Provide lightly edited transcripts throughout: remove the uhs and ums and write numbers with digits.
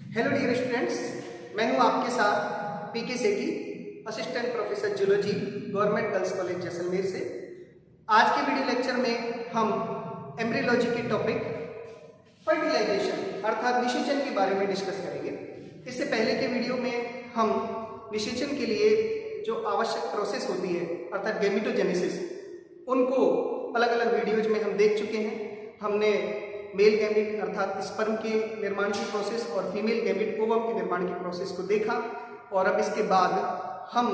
Hello dear students, मैं हूं आपके साथ PK Sethi, assistant professor zoology, government girls college Jaisalmer से। आज के वीडियो लेक्चर में हम एम्ब्रियोलॉजी के टॉपिक फर्टिलाइजेशन अर्थात निषेचन के बारे में डिस्कस करेंगे। इससे पहले के वीडियो में हम निषेचन के लिए जो आवश्यक प्रोसेस होती है अर्थात गैमेटोजेनेसिस, उनको अलग अलग वीडियोज में हम देख चुके हैं। हमने मेल गैमेट अर्थात स्पर्म के निर्माण की प्रोसेस और फीमेल गैमेट ओवम के निर्माण की प्रोसेस को देखा, और अब इसके बाद हम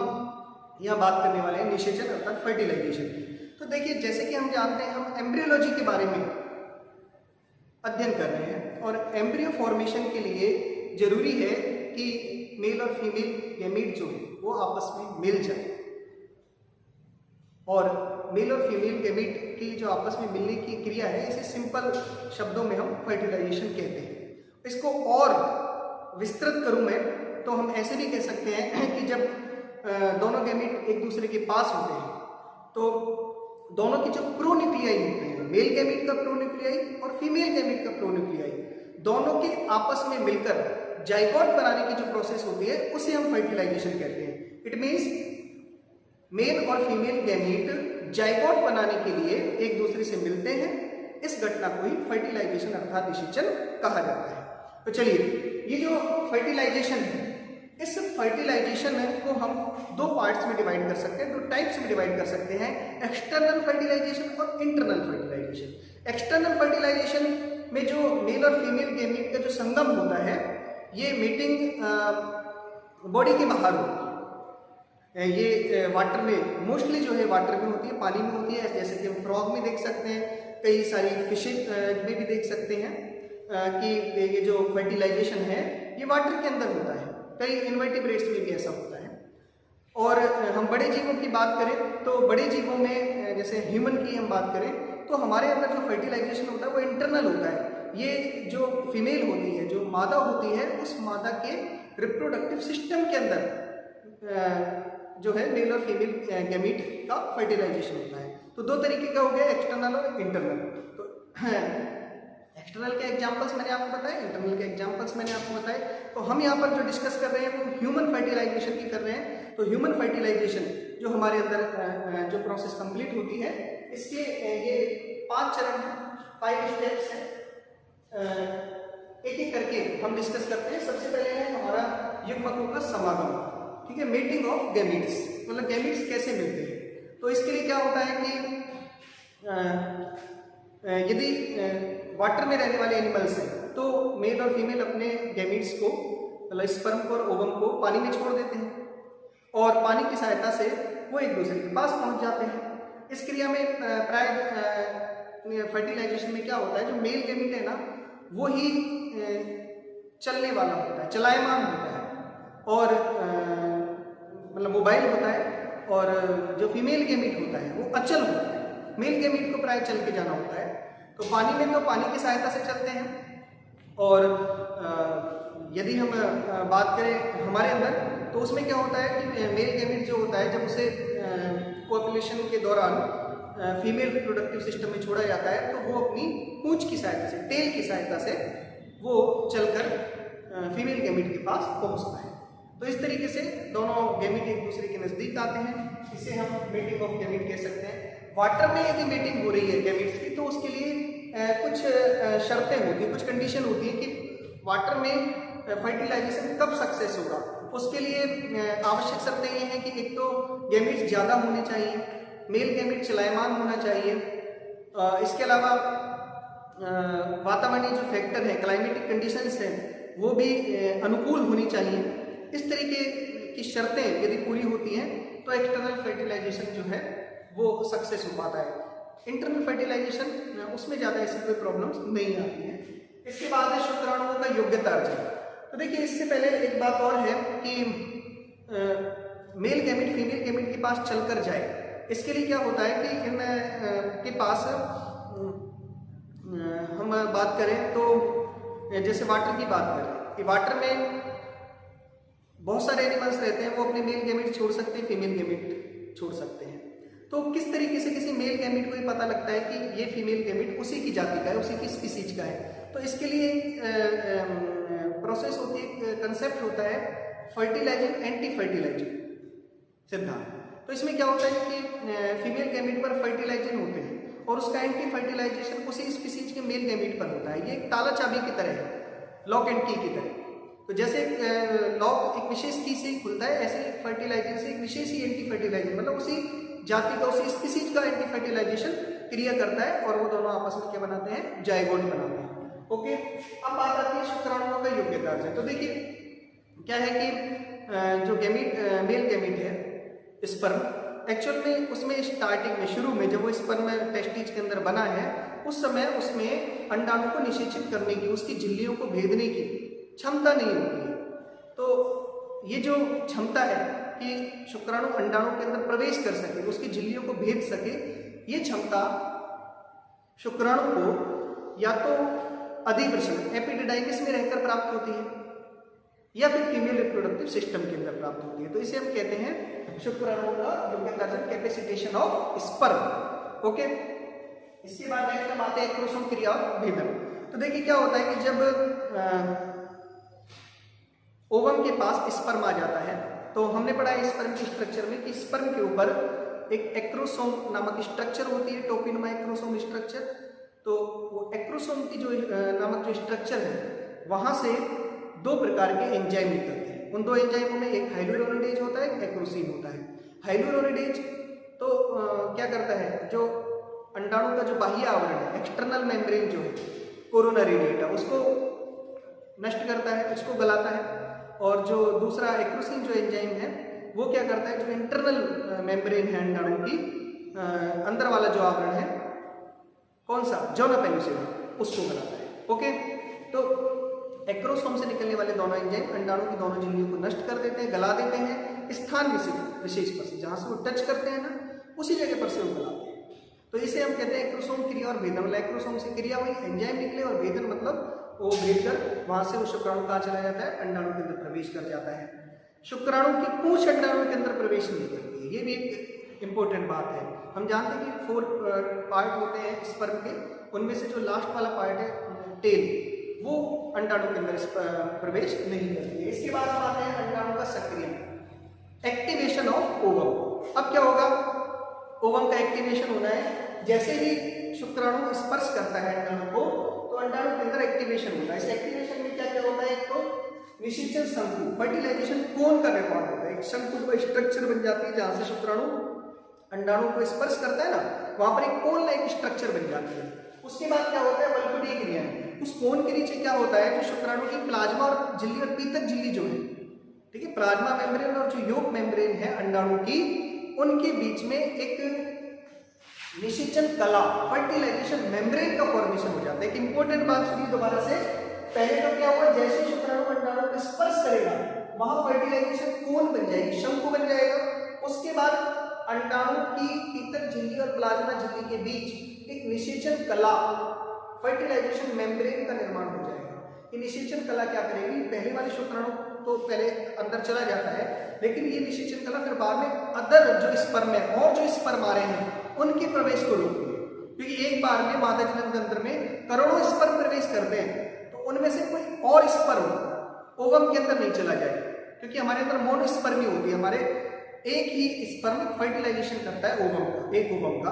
यहाँ बात करने वाले हैं निषेचन अर्थात फर्टिलाइजेशन की। तो देखिए, जैसे कि हम जानते हैं, हम एम्ब्रियोलॉजी के बारे में अध्ययन कर रहे हैं और एम्ब्रियो फॉर्मेशन के लिए जरूरी है कि मेल और फीमेल गैमेट जो है वो आपस में मिल जाए, और मेल और फीमेल गैमेट की जो आपस में मिलने की क्रिया है, इसे सिंपल शब्दों में हम फर्टिलाइजेशन कहते हैं। इसको और विस्तृत करूं मैं तो हम ऐसे भी कह सकते हैं कि जब दोनों गैमेट एक दूसरे के पास होते हैं तो दोनों की जो प्रोन्यूक्लियाई होते हैं, मेल गैमेट का प्रोन्यूक्लियाई और फीमेल गैमेट का प्रोन्यूक्लियाई, दोनों के आपस में मिलकर जाइगोट बनाने की जो प्रोसेस होती है उसे हम फर्टिलाइजेशन कहते हैं। इट मीन्स मेल और फीमेल गैमेट जाइगोट बनाने के लिए एक दूसरे से मिलते हैं। इस घटना को ही फर्टिलाइजेशन अर्थात निषेचन कहा जाता है। तो चलिए, ये जो फर्टिलाइजेशन है, इस फर्टिलाइजेशन को हम दो पार्ट्स में डिवाइड कर सकते हैं, दो टाइप्स में डिवाइड कर सकते हैं, एक्सटर्नल फर्टिलाइजेशन और इंटरनल फर्टिलाइजेशन। एक्सटर्नल फर्टिलाइजेशन में जो मेल और फीमेल गैमेट का जो संगम होता है, ये मीटिंग बॉडी के बाहर होती है। ये वाटर में मोस्टली जो है वाटर में होती है, पानी में होती है, जैसे कि हम फ्रॉग में देख सकते हैं, कई सारी फिशिंग में भी देख सकते हैं कि ये जो फर्टिलाइजेशन है ये वाटर के अंदर होता है। कई इन्वर्टिब्रेट्स में भी ऐसा होता है। और हम बड़े जीवों की बात करें तो बड़े जीवों में जैसे ह्यूमन की हम बात करें तो हमारे अंदर जो फर्टिलाइजेशन होता है वो इंटरनल होता है। ये जो फीमेल होती है, जो मादा होती है, उस मादा के रिप्रोडक्टिव सिस्टम के अंदर जो है मेल और फीमेल गैमेट का फर्टिलाइजेशन होता है। तो दो तरीके का हो गया, एक्सटर्नल और इंटरनल। तो एक्सटर्नल के एग्जांपल्स मैंने आपको बताए, इंटरनल के एग्जांपल्स मैंने आपको बताए। तो हम यहाँ पर जो डिस्कस कर रहे हैं वो ह्यूमन फर्टिलाइजेशन की कर रहे हैं। तो ह्यूमन फर्टिलाइजेशन जो हमारे अंदर जो प्रोसेस कंप्लीट होती है, इसके ये 5 चरण हैं, 5 स्टेप्स हैं। एक एक करके हम डिस्कस करते हैं। सबसे पहले है हमारा युग्मकों का समागम, ठीक है, मीटिंग ऑफ गैमेट्स, मतलब गैमेट्स कैसे मिलते हैं। तो इसके लिए क्या होता है कि यदि वाटर में रहने वाले एनिमल्स हैं तो मेल और फीमेल अपने गैमेट्स को, मतलब स्पर्म को और ओवम को पानी में छोड़ देते हैं और पानी की सहायता से वो एक दूसरे के पास पहुंच जाते हैं। इस क्रिया में प्राय फर्टिलाइजेशन में क्या होता है, जो मेल गैमेट है ना वो ही चलने वाला होता है, चलायमान होता है और मतलब मोबाइल होता है, और जो फीमेल गैमेट होता है वो अचल होता है। मेल गैमेट को प्राय चल के जाना होता है। तो पानी में तो पानी की सहायता से चलते हैं, और यदि हम बात करें हमारे अंदर तो उसमें क्या होता है कि मेल गैमेट जो होता है, जब उसे पॉपुलेशन के दौरान फीमेल रिप्रोडक्टिव सिस्टम में छोड़ा जाता है तो वो अपनी पूंछ की सहायता से, टेल की सहायता से वो चलकर फीमेल गैमेट के पास पहुंचता है। तो इस तरीके से दोनों गैमेट एक दूसरे के नजदीक आते हैं। इसे हम मीटिंग ऑफ गैमेट कह सकते हैं। वाटर में यदि मीटिंग हो रही है गैमेट्स की तो उसके लिए कुछ शर्तें होती हैं, कुछ कंडीशन होती है कि वाटर में फर्टिलाइजेशन कब सक्सेस होगा। उसके लिए आवश्यक शर्तें ये हैं कि एक तो गैमेट्स ज़्यादा होने चाहिए, मेल गैमेट चलायमान होना चाहिए, इसके अलावा वातावरणीय जो फैक्टर है, क्लाइमेटिक कंडीशंस हैं, वो भी अनुकूल होनी चाहिए। इस तरीके की शर्तें यदि पूरी होती हैं तो एक्सटर्नल फर्टिलाइजेशन जो है वो सक्सेस हो पाता है। इंटरनल फर्टिलाइजेशन उसमें ज़्यादा ऐसी कोई प्रॉब्लम्स नहीं आती हैं। इसके बाद है शुक्राणुओं का योग्यता अर्जन। तो देखिए, इससे पहले एक बात और है कि मेल गैमेट फीमेल गैमेट के पास चलकर जाए। इसके लिए क्या होता है कि इन के पास हम बात करें तो जैसे वाटर की बात करें कि वाटर में बहुत सारे एनिमल्स रहते हैं, वो अपने मेल गैमेट छोड़ सकते हैं, फीमेल गैमेट छोड़ सकते हैं। तो किस तरीके से किसी मेल गैमेट को ये पता लगता है कि ये फीमेल गैमेट उसी की जाति का है, उसी की स्पीसीज का है। तो इसके लिए प्रोसेस होती है, कंसेप्ट होता है फर्टिलाइजिंग एंटी फर्टिलाइजिंग सिद्धांत। तो इसमें क्या होता है कि फीमेल गैमीट पर फर्टिलाइजिंग होते हैं और उसका एंटी फर्टिलाइजेशन उसी स्पीसीज के मेल गैमीट पर होता है। ये एक ताला चाबी की तरह है, लॉक एंड की तरह। तो जैसे लॉक एक विशेष की से खुलता है, ऐसे फर्टिलाइजेशन से एक विशेष ही एंटी फर्टिलाइजेशन, मतलब उसी जाति का, उसी स्पीसीज का एंटी फर्टिलाइजेशन क्रिया करता है और वो दोनों आपस में क्या बनाते हैं, जाइगोट बनाते हैं। ओके, अब बात आती है शुक्राणुओं का योग्य कार्य। तो देखिए क्या है कि जो गैमीट मेल गैमीट है स्पर्म, एक्चुअल में उसमें स्टार्टिंग में, शुरू में जब वो स्पर्म टेस्टिज के अंदर बना है, उस समय उसमें अंडाणु को निषेचित करने की, उसकी झिल्लियों को भेदने की क्षमता नहीं होती है। तो ये जो क्षमता है कि शुक्राणु अंडाणु के अंदर प्रवेश कर सके, उसकी झिल्लियों को भेद सके, ये क्षमता शुक्राणु को या तो अधिवृषण एपिडिडाइमिस में रहकर प्राप्त होती है या फिर फीमेल रिप्रोडक्टिव सिस्टम के अंदर प्राप्त होती है। तो इसे हम कहते हैं शुक्राणु का योग्यता कैपेसिटेशन ऑफ स्पर्म। ओके, इसके बाद नेक्स्ट हम आते हैं एक्रोसोम क्रिया और भेदन। तो देखिए क्या होता है कि जब ओवम के पास स्पर्म आ जाता है, तो हमने पढ़ा है स्पर्म के स्ट्रक्चर में कि स्पर्म के ऊपर एक एक्रोसोम नामक स्ट्रक्चर होती है, टोपिनोमा एक्रोसोम स्ट्रक्चर। तो वो एक्रोसोम की जो नामक जो स्ट्रक्चर है, वहां से दो प्रकार के एंजाइम निकलते हैं। उन दो एंजाइमों में एक हाइल्यूरोनिडेज होता है, एक एक्रोसिन होता है। हाइल्यूरोनिडेज तो क्या करता है, जो अंडाणु का जो बाह्य आवरण है, एक्सटर्नल मेम्ब्रेन जो है, कोरोना रेडिएटा, उसको नष्ट करता है, उसको गलाता है। और जो दूसरा एक्रोसिन जो एंजाइम है, वो क्या करता है, जो इंटरनल मेम्ब्रेन है अंडाणु की अंदर वाला जो आवरण है, कौन सा, जोना पेलुसिडा, उसको गलाता है। ओके, तो एक्रोसोम से निकलने वाले दोनों एंजाइम अंडाणु की दोनों झिल्लियों को नष्ट कर देते हैं, गला देते हैं स्थान विशेष पर से, जहां से वो टच करते हैं ना, उसी जगह पर से वो गलाते हैं। तो इसे हम कहते हैं एक्रोसोम क्रिया और भेदन। मतलब एक्रोसोम से क्रिया हुई, एंजाइम निकले, और भेदन मतलब वो भेद कर वहां से वो शुक्राणु कहाँ चला जाता है, अंडाणु के अंदर प्रवेश कर जाता है। शुक्राणु की पूंछ अंडाणु के अंदर प्रवेश नहीं करती है, ये भी एक इंपॉर्टेंट बात है। हम जानते हैं कि 4 पार्ट होते हैं स्पर्म के, उनमें से जो लास्ट वाला पार्ट है टेल, वो अंडाणु के अंदर प्रवेश नहीं करती है। इसके बाद हम आते हैं अंडाणु का सक्रिय एक्टिवेशन ऑफ ओवम। अब क्या होगा, ओवम का एक्टिवेशन होना है, जैसे ही शुक्राणु स्पर्श करता है अंडाणु को, तो अंडाणु के अंदर एक्टिवेशन होता है। इस एक्टिवेशन में क्या क्या होता है, एक तो निषेचन शंकु, फर्टिलाइजेशन कोन का निर्माण होता है। एक शंकु का स्ट्रक्चर बन जाती है, जहां से शुक्राणु अंडाणु को स्पर्श करता है ना, वहां पर एक कोन लाइक स्ट्रक्चर बन जाती है। उसके बाद क्या होता है, वल्कुडीय क्रिया है। उस कोन के नीचे क्या होता है, जो शुक्राणु की प्लाज्मा और झिल्ली और पीतक झिल्ली जो है, ठीक है, प्लाज्मा मेम्ब्रेन और जो योग मेम्ब्रेन है अंडाणु की, उनके बीच में एक निषेचन कला, फर्टिलाइजेशन मेम्ब्रेन का फॉर्मेशन हो जाता है। एक इंपॉर्टेंट बात सुनिए दोबारा से, पहले तो क्या हुआ, जैसे शुक्राणु अंडाणु को स्पर्श करेगा, वहां फर्टिलाइजेशन कोन बन जाएगी, शंकु बन जाएगा। उसके बाद अंडाणु की पीतक झिल्ली और प्लाज्मा झिल्ली के बीच एक निषेचन कला, फर्टिलाइजेशन मेम्ब्रेन का निर्माण हो जाएगा। ये निषेचन कला क्या करेगी, पहले वाले शुक्राणु तो पहले अंदर चला जाता है, लेकिन ये निषेचन कला फिर बाद में अदर जो स्पर्म है और जो स्पर्म आ रहे हैं उनके प्रवेश को रोकती है। क्योंकि एक बार में मादा जनन तंत्र में करोड़ों स्पर्म प्रवेश करते हैं, तो उनमें से कोई और स्पर्म ओवम के अंदर नहीं चला जाए, क्योंकि हमारे अंदर मोनोस्पर्मी होती है, हमारे एक ही स्पर्म फर्टिलाइजेशन करता है ओवम का, एक ओवम का।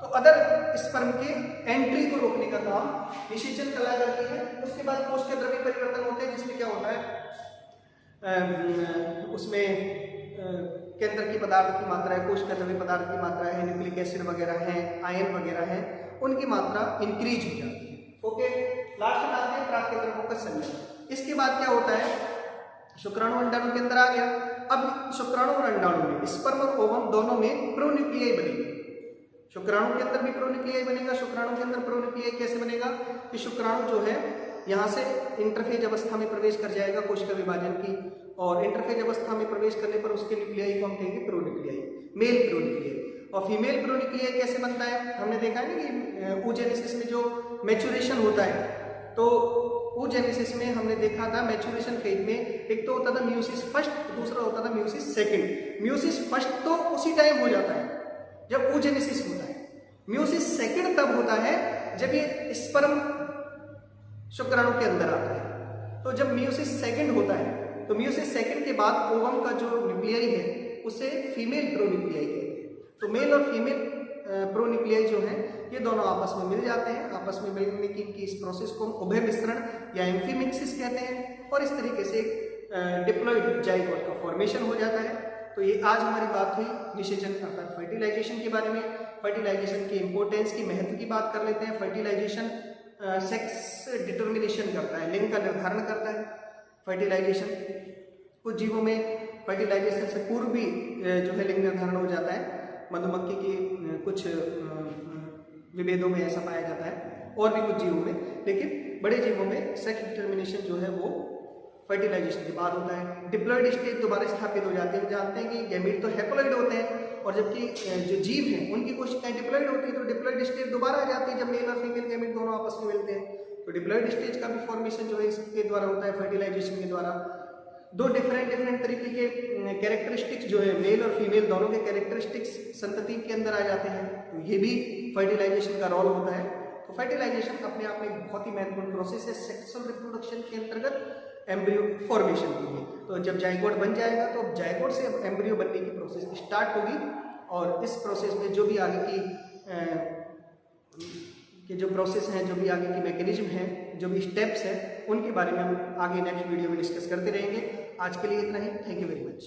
तो अदर स्पर्म के एंट्री को रोकने का काम निषेचन कला करती है। उसके बाद कोशिका द्रव्य परिवर्तन होते हैं, जिसमें क्या होता है, उसमें केंद्र की पदार्थ की मात्रा है, कोशिका द्रव्य पदार्थ की मात्रा है, न्यूक्लिक एसिड वगैरह है, आयन वगैरह है, उनकी मात्रा इंक्रीज हो जाती है। ओके, लास्ट में आते हैं प्राकेंद्रकों का संलयन। इसके बाद क्या होता है, शुक्राणु अंडाणु के अंदर आ गया। अब शुक्राणु और अंडाणु में, स्पर्म और ओवम दोनों में प्रोन्यूक्लियाई बनेगी। शुक्राणु के अंदर भी प्रोन्यूक्लियाई बनेगा। शुक्राणु के अंदर प्रोन्यूक्लियाई कैसे बनेगा कि शुक्राणु जो है यहाँ से इंटरफेज अवस्था में प्रवेश कर जाएगा कोशिका विभाजन की, और इंटरफेज अवस्था में प्रवेश करने पर उसके न्यूक्लियाई को हम कहेंगे प्रोन्यूक्लियाई, मेल प्रोन्यूक्लियाई। और फीमेल प्रोन्यूक्लियाई कैसे बनता है, हमने देखा है ना कि oogenesis में जो मैच्योरेशन होता है, तो oogenesis में हमने देखा था मैच्योरेशन फेज में एक तो होता था म्यूसिस फर्स्ट, दूसरा होता था म्यूसिस सेकंड। म्यूसिस फर्स्ट तो उसी टाइम हो जाता है जब oogenesis होता है, म्यूसिस सेकंड तब होता है जब ये स्पर्म शुक्राणु के अंदर आता है। तो जब मियोसिस सेकंड होता है तो मियोसिस सेकंड के बाद ओवम का जो न्यूक्लियाई है उसे फीमेल प्रोन्यूक्लियाई कहते हैं। तो मेल और फीमेल प्रोन्यूक्लियाई जो है ये दोनों आपस में मिल जाते हैं। आपस में मिलने की इस प्रोसेस को हम उभय मिश्रण या एम्फीमिक्सिस कहते हैं और इस तरीके से डिप्लॉइड जाइगोट का फॉर्मेशन हो जाता है। तो ये आज हमारी बात हुई निषेचन अर्थात फर्टिलाइजेशन के बारे में। फर्टिलाइजेशन की इंपॉर्टेंस की महत्व की बात कर लेते हैं। फर्टिलाइजेशन सेक्स डिटर्मिनेशन करता है, लिंग का निर्धारण करता है फर्टिलाइजेशन। कुछ जीवों में फर्टिलाइजेशन से पूर्व भी जो है लिंग निर्धारण हो जाता है। मधुमक्खी की कुछ विभेदों में ऐसा पाया जाता है और भी कुछ जीवों में, लेकिन बड़े जीवों में सेक्स डिटर्मिनेशन जो है वो फर्टिलाइजेशन के बाद होता है। डिप्लॉइड स्टेज दोबारा स्थापित हो जाते हैं। जानते हैं कि गैमीट तो हैप्लॉइड होते हैं और जबकि जो जीव हैं उनकी कोशिकाएं डिप्लॉइड होती है, तो डिप्लॉइड स्टेज दोबारा आ जाती है जब मेल और फीमेल गैमीट दोनों आपस में मिलते हैं। तो डिप्लॉइड स्टेज का भी फॉर्मेशन जो है इसके द्वारा होता है, फर्टिलाइजेशन के द्वारा। दो डिफरेंट तरीके के कैरेक्टरिस्टिक्स जो है मेल और फीमेल दोनों के कैरेक्टरिस्टिक्स संतति के अंदर आ जाते हैं, तो ये भी फर्टिलाइजेशन का रोल होता है। तो फर्टिलाइजेशन अपने आप में एक बहुत ही महत्वपूर्ण प्रोसेस है सेक्सुअल रिप्रोडक्शन के अंतर्गत एम्ब्रियो फॉर्मेशन के लिए। तो जब जाइगोट बन जाएगा तो अब जाइगोट से अब एम्ब्रियो बनने की प्रोसेस स्टार्ट होगी और इस प्रोसेस में जो भी आगे की जो प्रोसेस हैं, जो भी आगे की मैकेनिज्म हैं, जो भी स्टेप्स हैं, उनके बारे में हम आगे नेक्स्ट वीडियो में डिस्कस करते रहेंगे। आज के लिए इतना ही। Thank you very much.